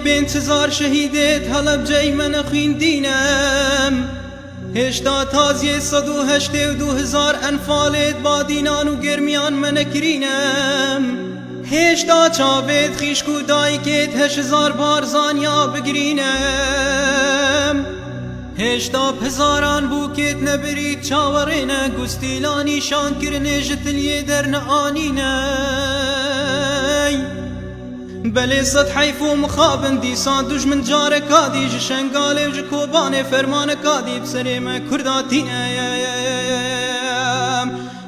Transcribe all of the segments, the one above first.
بانتظار شهیدت هەڵە بجەی منە خوێندینم هێشتا تازیێ 182,000 ئەنفالێت با دینان و گرمیان منەکرینم هێشتا چاوێت خیشک و دایکێت 8,000 بارزانیا بگرینم هێشتا هزاران بووکێت نەبریت چاوەڕێنە گوستیلانی شانکردنێژە تلیێ دەرنەئانینەی بەلێ سەد حەیف و مخابن دیسان دوژمن جارە کادی ژە شەنگالێ و ژە کۆبانێ فەرمانە کادی بسەرێمە کورداتینەیەم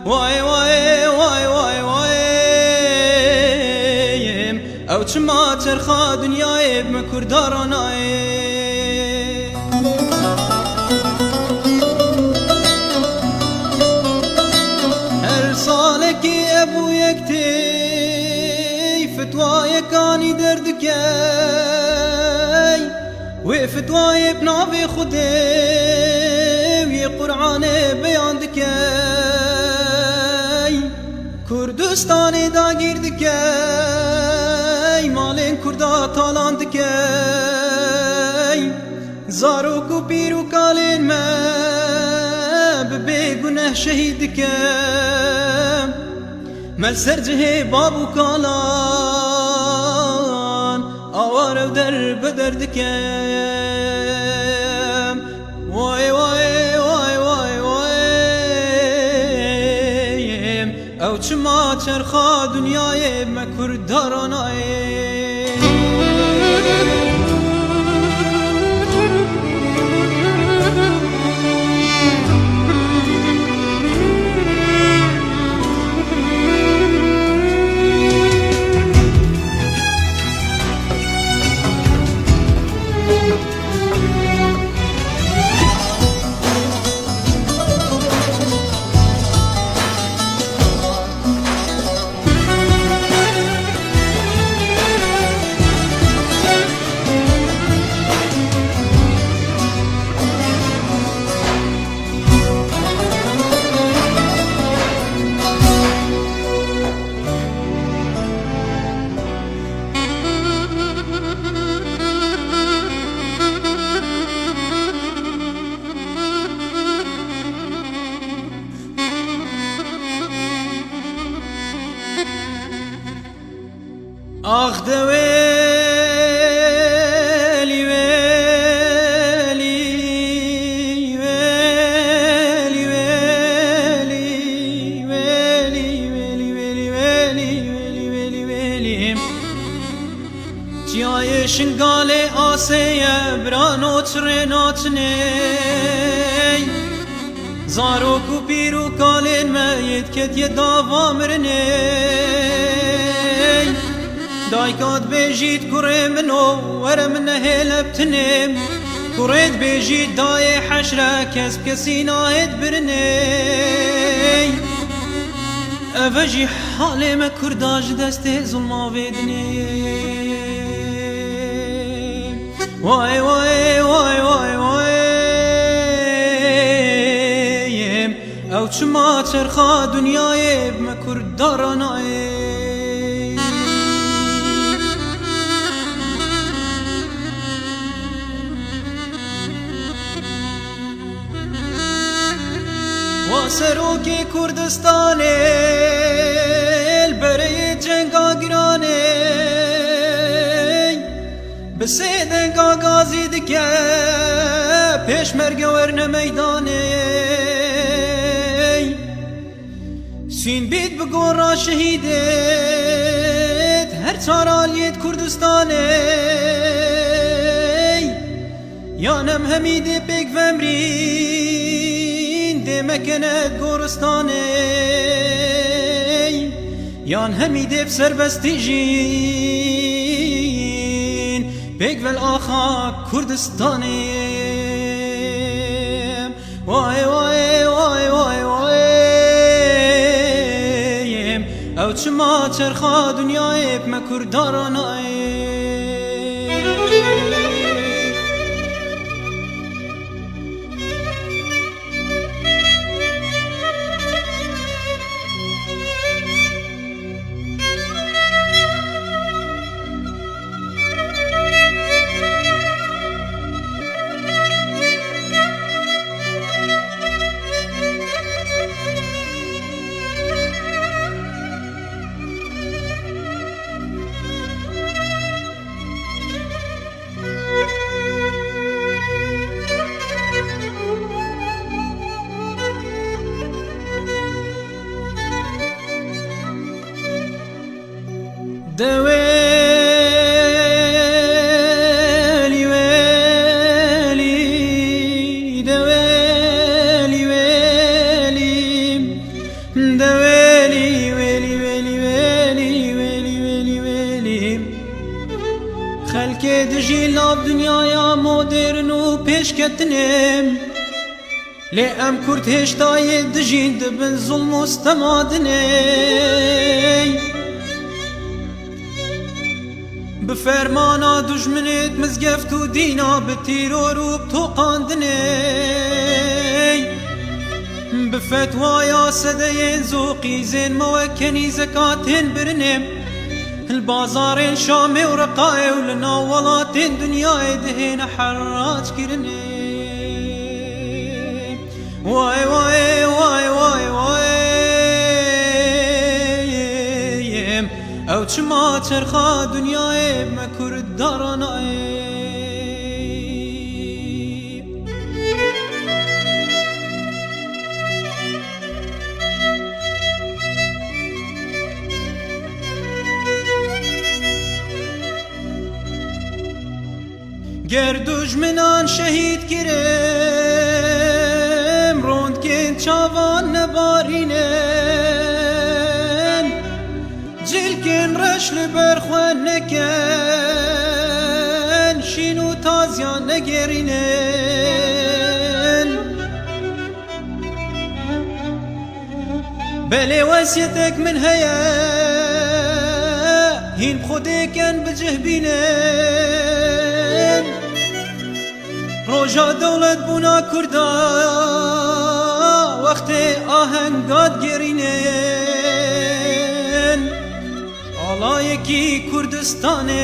وای وای وای وای وایێم ئەو چما چەرخا دنیایێ بمە کوردارانایێ هەر ساڵێکی ئەبوو یەکتێی فتوایەکانی دەردکەی وێ فتوایە بناوێ خودێ وێ قورعانێ بەیان دکەی کوردستانێ داگیر دکەی ماڵێن کووردا تاڵان دکەی زارۆک و پیر و کالێن مە ببێ گونەه شەهید دکەم مەلسەرجهێ باب و کاڵان ئاوارە و دەر بە دەردکەم وای وای وای وای وایێم ئەو چما چەرخا دنیایێ بمە کوردارانایێ آخ دوێلی وێلی وێلی وێلی وێلی وێلی وێلی وێلی وێلی وێلی وێلیم جیایێ شنگالێ ئاسەیە برانۆ چڕێ ناچنەی زارۆک و پیر و کالێن مە یەتکەتیە داوا مرنەی دایکات بێژیت کوڕێ منۆ وەرە منە هێلە بتنێم کوڕێت بێژیت دایێ حەشرە کەس کەسی ناهێت برنەی ئەڤەژی حاڵێمە کورداژ دەستێ زوڵماوێ دنێ وای وای وای وای وایێم ئەو چما چەرخا دنیایێ بمە کوردارانایێ سەرۆکی کوردستانێ بەرەیە جەنگا گرانێ بسێ دەنگا گازی دکە پێشمەرگە وەرنە مەیدانێ سوین بیت بگۆڕا شەهیدێت هەر چارالیێت کوردستانێ یانەم هەمیدێ پێک vemrîn دێمەکەنەت گۆڕستانێ یان هەمی دێ سەربەستی ژین پێک vel ئاخا کوردستانێ وای وای وای وای وایێم ئەو چما چەرخا دنیایێ بمە کوردارانایێ و پێشکەتنێم لێ ئەم کورد هێشتایە دژین دەبن زوڵم و ستەمادنێ بفەرمانە دوژمنێت مزگەفت و دینا بتیرۆر و بتۆقاندنێ بفتوایا سەدەیێن زۆقی زێنمەوە کەنیزەکاتێن برنێم البازارên Şamê û Reqayê û li nav welatên dunyayê dihêne herraçkirinê Way way way way way ew çima çerxa dunyayê me kurdaranayê گر دژمنان شهید کرم روندکن چاوان نبارینن جلکن رشل برخوان نکن شینو تازیان نگرینن بله وسیتک من هیا هین خودکن بجهبینن روژا دولت بونا کردا وقت آهنگات گرینن آلایکی کردستانم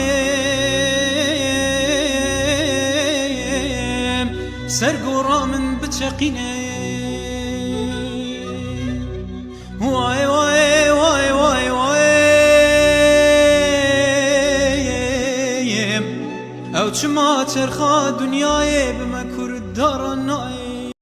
سرگورا من بچقینه وای وای وای وای وای او چما چرخا دنیای بما کردارانای